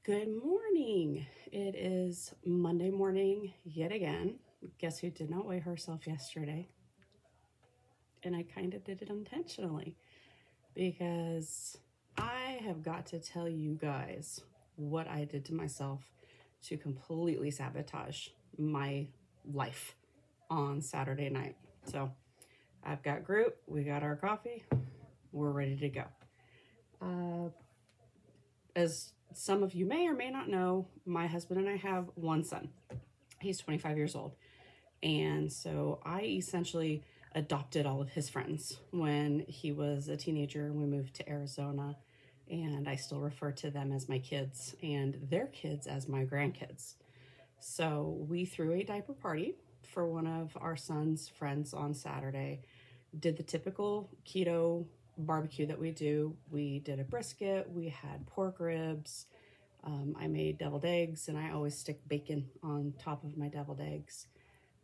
Good morning. It is Monday morning yet again. Guess who did not weigh herself yesterday? And I kind of did it intentionally because I have got to tell you guys what I did to myself to completely sabotage my life on Saturday night. So I've got group, we got our coffee, we're ready to go. As some of you may or may not know, my husband and I have one son. He's 25 years old. And so I essentially adopted all of his friends when he was a teenager and we moved to Arizona. And I still refer to them as my kids and their kids as my grandkids. So we threw a diaper party for one of our son's friends on Saturday, did the typical keto barbecue that we do. We did a brisket, we had pork ribs, I made deviled eggs, and I always stick bacon on top of my deviled eggs.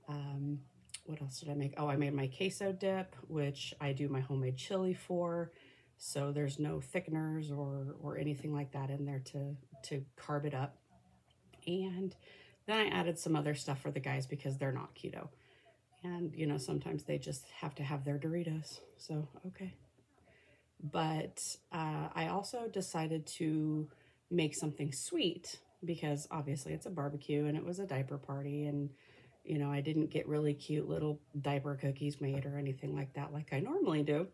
What else did I make? Oh, I made my queso dip, which I do my homemade chili for. So there's no thickeners or anything like that in there to carb it up. And then I added some other stuff for the guys because they're not keto. And, you know, sometimes they just have to have their Doritos. So, okay. But I also decided to make something sweet because obviously it's a barbecue and it was a diaper party. And, you know, I didn't get really cute little diaper cookies made or anything like that like I normally do.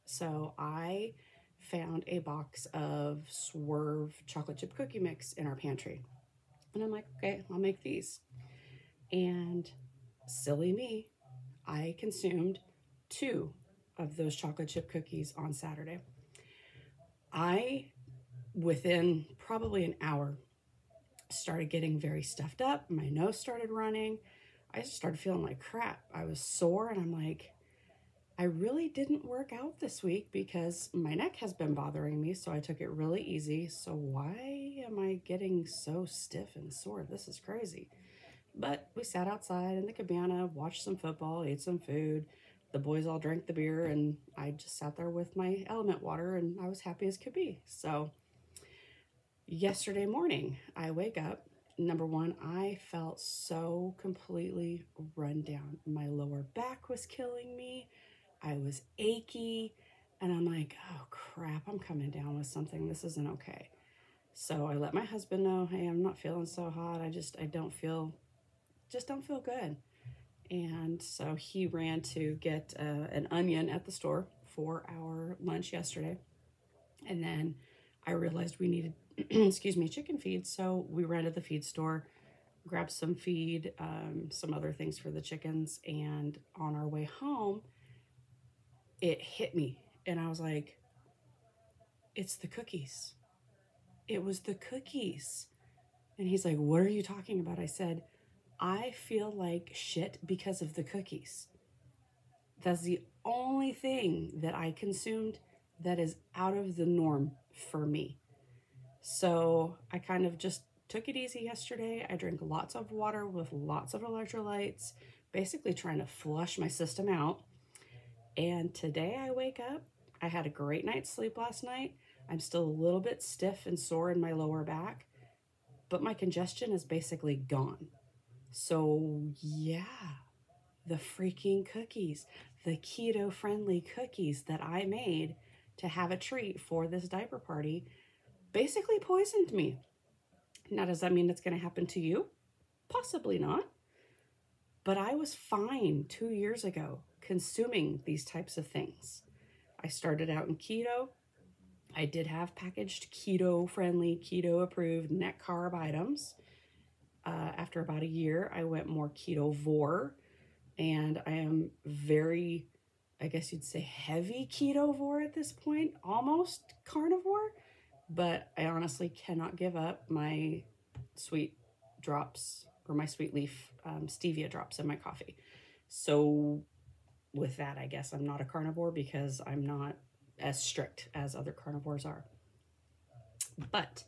So I found a box of Swerve chocolate chip cookie mix in our pantry. And I'm like, okay, I'll make these. And silly me, I consumed 2 of those chocolate chip cookies on Saturday. Within probably an hour, started getting very stuffed up. My nose started running. I just started feeling like crap. I was sore and I'm like, I really didn't work out this week because my neck has been bothering me. So I took it really easy. So why am I getting so stiff and sore? This is crazy. But we sat outside in the cabana, watched some football, ate some food. The boys all drank the beer and I just sat there with my element water and I was happy as could be. So yesterday morning, I wake up. Number one, I felt so completely run down. My lower back was killing me. I was achy and I'm like, oh crap, I'm coming down with something. This isn't okay. So I let my husband know, hey, I'm not feeling so hot. I don't feel good. And so he ran to get an onion at the store for our lunch yesterday. And then I realized we needed, chicken feed. So we ran to the feed store, grabbed some feed, some other things for the chickens. And on our way home, it hit me. And I was like, it's the cookies. It was the cookies. And he's like, what are you talking about? I said, I feel like shit because of the cookies. That's the only thing that I consumed that is out of the norm for me. So I kind of just took it easy yesterday. I drank lots of water with lots of electrolytes, basically trying to flush my system out. And today I wake up, I had a great night's sleep last night. I'm still a little bit stiff and sore in my lower back, but my congestion is basically gone. So yeah, the freaking cookies, the keto-friendly cookies that I made to have a treat for this diaper party basically poisoned me. Now, does that mean it's going to happen to you? Possibly not. But I was fine 2 years ago consuming these types of things. I started out in keto. I did have packaged keto-friendly, keto-approved net carb items. After about a year, I went more ketovore, and I am very, I guess you'd say, heavy ketovore at this point, almost carnivore, but I honestly cannot give up my sweet drops or my sweet leaf stevia drops in my coffee. So with that, I guess I'm not a carnivore because I'm not as strict as other carnivores are. But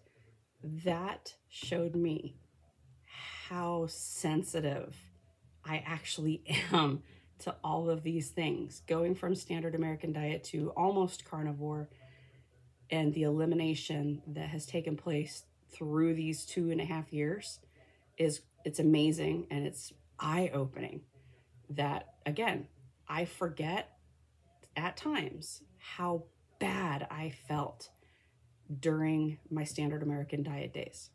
that showed me how sensitive I actually am to all of these things, going from standard American diet to almost carnivore, and the elimination that has taken place through these 2.5 years it's amazing, and it's eye-opening that, again, I forget at times how bad I felt during my standard American diet days.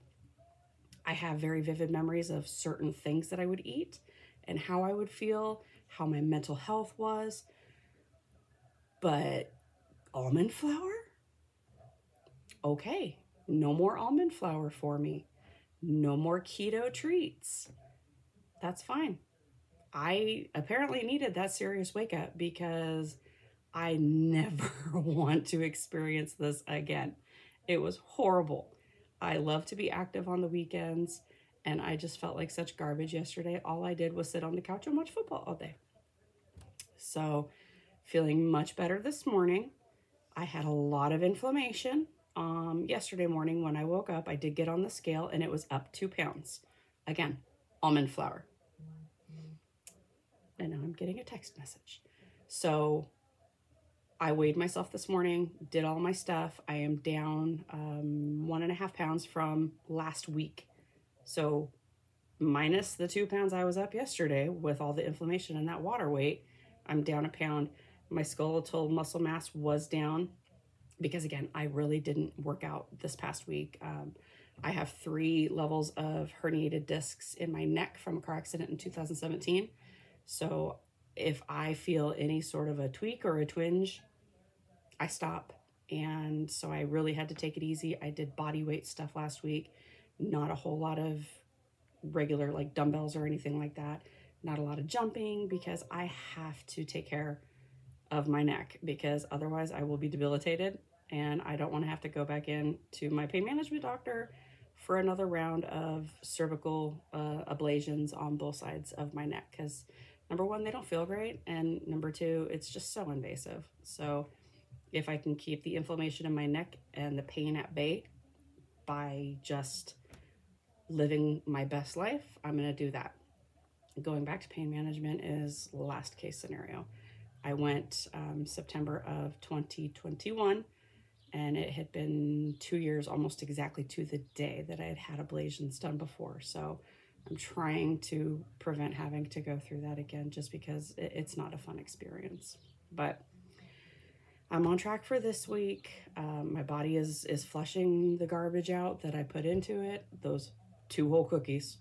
I have very vivid memories of certain things that I would eat and how I would feel, how my mental health was. But almond flour? Okay, no more almond flour for me. No more keto treats. That's fine. I apparently needed that serious wake up because I never want to experience this again. It was horrible. I love to be active on the weekends, and I just felt like such garbage yesterday. All I did was sit on the couch and watch football all day. So, feeling much better this morning. I had a lot of inflammation. Yesterday morning when I woke up, I did get on the scale and it was up 2 pounds. Again, almond flour. And now I'm getting a text message. So I weighed myself this morning, did all my stuff. I am down 1.5 pounds from last week. So minus the 2 pounds I was up yesterday with all the inflammation and that water weight, I'm down a pound. My skeletal muscle mass was down because, again, I really didn't work out this past week. I have 3 levels of herniated discs in my neck from a car accident in 2017. So if I feel any sort of a tweak or a twinge, I stop. And so I really had to take it easy. I did body weight stuff last week, not a whole lot of regular like dumbbells or anything like that. Not a lot of jumping because I have to take care of my neck because otherwise I will be debilitated, and I don't want to have to go back in to my pain management doctor for another round of cervical ablations on both sides of my neck because number one, they don't feel great, and number two, it's just so invasive. So if I can keep the inflammation in my neck and the pain at bay by just living my best life, I'm going to do that. Going back to pain management is last case scenario. I went September of 2021, and it had been 2 years, almost exactly to the day that I had had ablations done before. So I'm trying to prevent having to go through that again just because it's not a fun experience. But I'm on track for this week. My body is flushing the garbage out that I put into it. Those 2 whole cookies.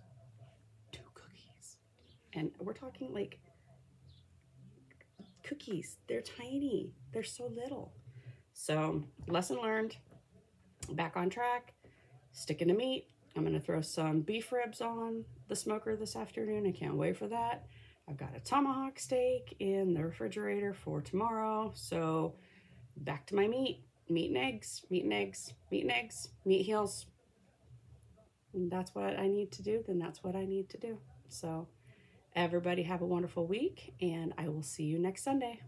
2 cookies. And we're talking like cookies. They're tiny. They're so little. So lesson learned. Back on track. Sticking to meat. I'm going to throw some beef ribs on the smoker this afternoon. I can't wait for that. I've got a tomahawk steak in the refrigerator for tomorrow. So back to my meat. Meat and eggs, meat and eggs, meat and eggs, meat heals. And that's what I need to do, then that's what I need to do. So everybody have a wonderful week, and I will see you next Sunday.